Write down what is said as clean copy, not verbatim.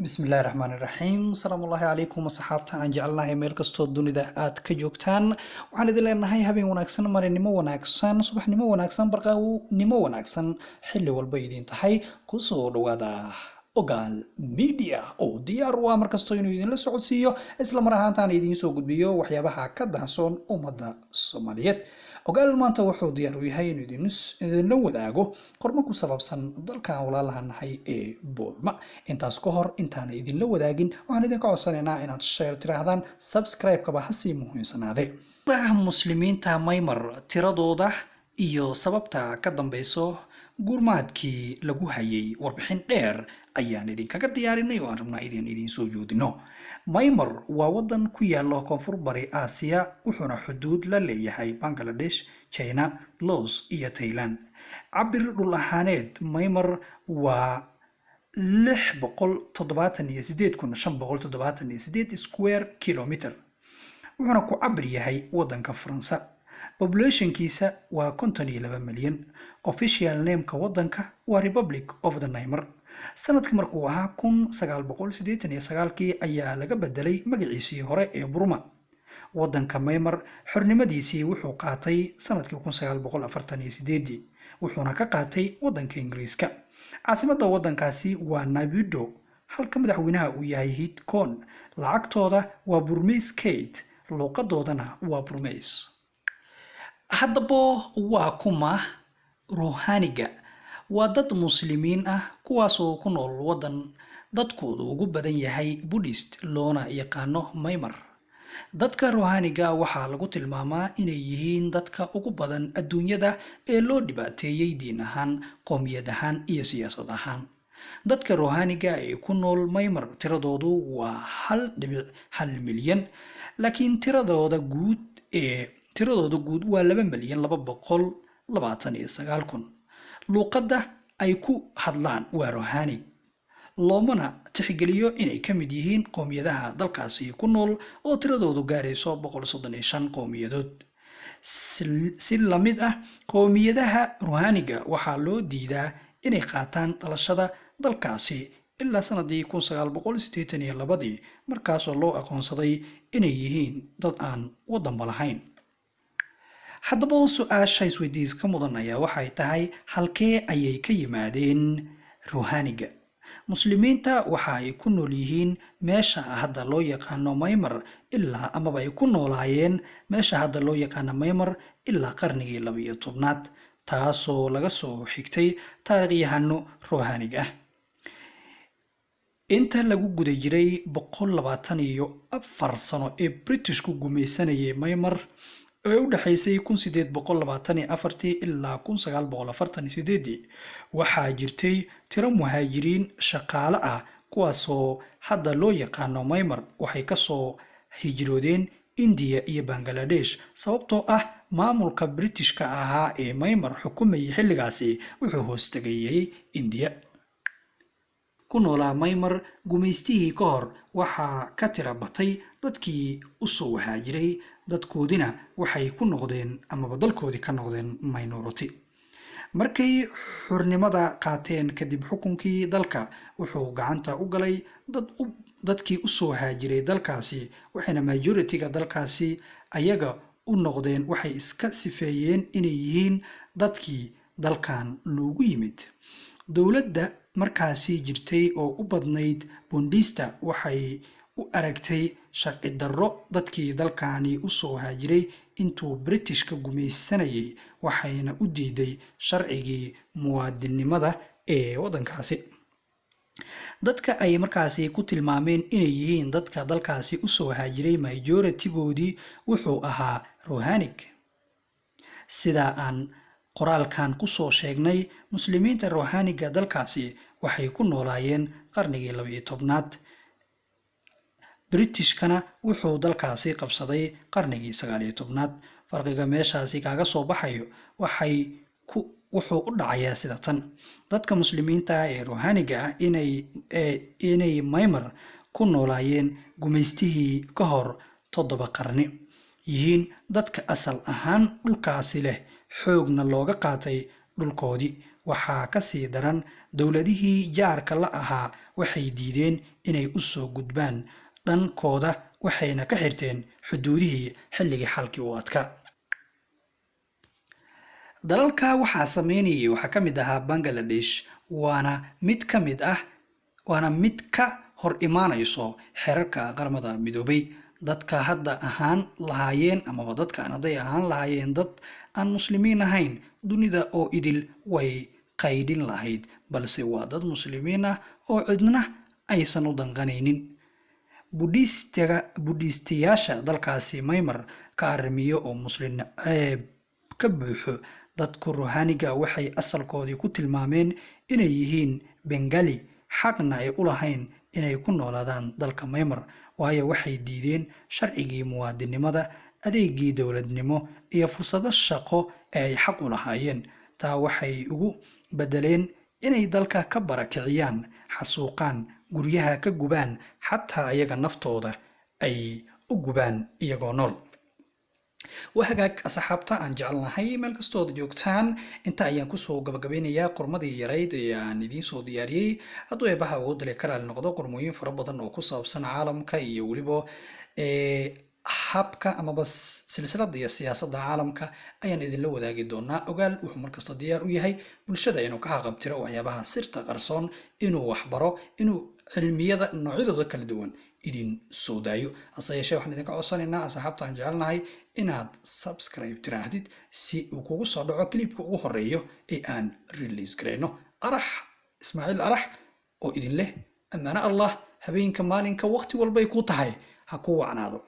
بسم الله الرحمن الرحيم السلام الله عليكم وصحابتا aan jecelnahay meel kasto dunida aad ka joogtaan waxaan idin leenahay habeen wanaagsan marinimo wanaagsan subaxnimo wanaagsan barqawnimo wanaagsan xilli walba idin tahay ku soo dhawaada ogaal media oo diyaar u ah markasto inuu idin la socodsiiyo isla mar ahaantaan idin soo gudbiyo waxyaabaha ka dahsoon ummadda Soomaaliyeed ogaal maanta wuxuu diyaar u yahay inuu idin wadaago qormo ku saabsan dalka walaalahanay ee Boolma intaas ka hor intaan idin la wadaagin waxaan idin ka codsanaynaa inaad share tiraahdaan subscribe kaba hasi muhiimsanaade muslimiinta Maymar tiradooda iyo sababta ka dambeyso gurmaadkii lagu hayay warbixin dheer ayaan idinkaga diyaarinay oo aan rabnaa idin soo joodino Maymar waa wadan ku yaala koonfur bari Aasiya wuxuuna xuduud la leeyahay Bangladesh, China, Laos iyo Thailand. Cabir dhul ahaaneed Maymar waa 678,578 square kilometer. wuxuuna ku cabir yahay wadanka Faransa. Populationkiisa waa 52 milyan. Official name-ka wadanka waa Republic of the Myanmar. sanadkii markuu ahaa 1989 ayaa laga bedelay magaciisii hore ee Burma. wadanka Myanmar xornimadiisii wuxuu qaatay sanadkii 1948 wuxuuna ka qaatay wadanka Ingiriiska. caasimadda wadankaasi waa Naypyidaw halka madaxweynaha uu yahay Hit Kon. lacagtooda waa Burmese Kyat, luqadoodana waa Burmese. haddaba waa kuma Rohaniga waa dad muslimiin ah kuwaas oo ku nool wadan dadkoodu ugu badan yahay Buddhist loona yaqaano Myanmar. dadka Rohaniga waxaa lagu tilmaamaa inay yihiin dadka ugu badan adduunyada ee loo dhibaateeyay diin ahaan, qowmiyad ahaan iyo siyaasad ahaan. dadka Rohaniga ee ku nool Myanmar tiradoodu waa 1.1 milyan, laakiin tiradooda guud waa 2,229,000. luqadda ay ku hadlaan waa Rohani. loomana tixgeliyo inay ka mid yihiin qowmiyadaha dalkaasi ku nool oo tiradoodu gaarayso 135 qowmiyadood. si la mid ah qowmiyadaha Rohaniga waxaa loo diidaa inay qaataan dhalashada dalkaasi ilaa sanadii 1982 markaasoo loo aqoonsaday inay yihiin dad aan wadanba lahayn. haddaba su'aasha isweydiiska mudan ayaa waxay tahay halkee ayay ka yimaadeen Rohaniga? muslimiinta waxa ay ku nool yihiin meesha hadda loo yaqaano Myanmar ilaa amaba ay ku noolaayeen meesha hadda loo yaqaano Myanmar ilaa qarnigii 12aad taasoo laga soo xigtay taariikhyahano Rohaniga ah. inta lagu guda jiray 124 sano ee Britishku gumaysanayay Myanmar oo u dhaxaysay 1824 ilaa 1948 waxaa jirtay tiro muhaajiriin shaqaale ah kuwaasoo hadda loo yaqaano Myanmar. waxay ka soo hijroodeen India iyo Bangladesh sababtoo ah maamulka Britishka ahaa ee Myanmar xukumayay xilligaasi wuxuu hoos tagayay India. ku noolaa Myanmar gumaystihii ka hor waxaa ka tira batay dadkii u soo haajiray, dadkoodina waxay ku noqdeen amaba dalkoodii ka noqdeen minority. markay xornimada qaateen kadib xukunkii dalka wuxuu gacanta u galay dadkii u soo haajiray dalkaasi, waxayna majority-ga dalkaasi ayaga u noqdeen waxay iska sifeeyeen inay yihiin dadkii dalkan loogu yimid. dowladda markaasi jirtay oo u badnayd Bundista waxay u aragtay sharci darro dadkii dalkani u soo haajiray intuu Britishka gumaysanayay, waxayna u diiday sharcigii muwaadinimada ee wadankaasi. dadka ay markaasi ku tilmaameen inay yihiin dadka dalkaasi u soo haajiray majority-goodii wuxuu ahaa Rohanic. sida aan qoraalkan ku soo sheegnay, muslimiinta Rohaniga dalkaasi waxay ku noolaayeen qarnigii 12aad. Britishkana wuxuu dalkaasi qabsaday qarnigii 19aad. farqiga meeshaasi kaga soo baxayo wuxuu u dhacayaa sida tan: dadka muslimiinta ee Rohaniga ah inay Myanmar ku noolaayeen gumaystihii ka hor 7 qarni, yihiin dadka asal ahaan dhulkaasi leh, xoogna looga qaatay dhulkoodii. waxaa ka sii daran dowladihii jaarka la ahaa waxay diideen inay u soo gudbaan dhankooda waxayna ka xirteen xuduudihii xilligii xalkii u adkaa. dalalka waxaa sameynayay waxaa ka mid ahaa Bangladesh, waana mid ka hor imaanayso xeerarka qaramada midoobay. dadka hadda ahaan lahaayeen amaba dadkaan hadday ahaan lahaayeen dad aan muslimiin ahayn, dunida oo idil way qaydhin lahayd, balse waa dad muslimiin ah oo cidna aysan u danqanaynin. budhiistayaasha dalkaasi Myanmar ka arrimiyo oo muslim ceeb ka buuxo, dadku ruuxaaniga waxay asalkoodii ku tilmaameen inay yihiin Bengali, xaqna ay u lahayn inay ku noolaadaan dalka Myanmar, waayo waxay diideen sharcigii muwaadinimada, adeegii dowladnimo iyo fursado shaqo ee ay xaq u lahaayeen. taa waxay ugu bedeleen inay dalka ka barakiciyaan, xasuuqaan, guryaha ka gubaan, xataa iyaga naftooda ay u gubaan iyagoo nool. وهاجاك أصحابتا أن جعلنا هاي ملك استود جوكتان أنت أيام كسو جبجبينيا قرمدي يريد يعني دين سو دياري هدو يبها وود لكرا النقطة قرموين فربضن وكسا بسن عالم كي يولبو حبكا أما بس سلسلة دي السياسة عالمك أيان إذن لو ذا جدونا وقال وحمر كستا ديار وياهي بالشدة إنه كهاقب ترى وحيابها سرت قرصون إنه وحبرو إنه علمية إنه عدد ذاك الدون إذن سودايو أصلا يشاو حنا ذاك عصاننا أصحابتا أن جعلنا هاي inaad subscribe tiraahdid si uu kugu soo dhaco clipka ugu horeeyo ee aan release gareyno. arax ismaaciil arax oo idin leh amaana allah habeenka maalinka waqti walba ay ku tahay ha ku wacnaado.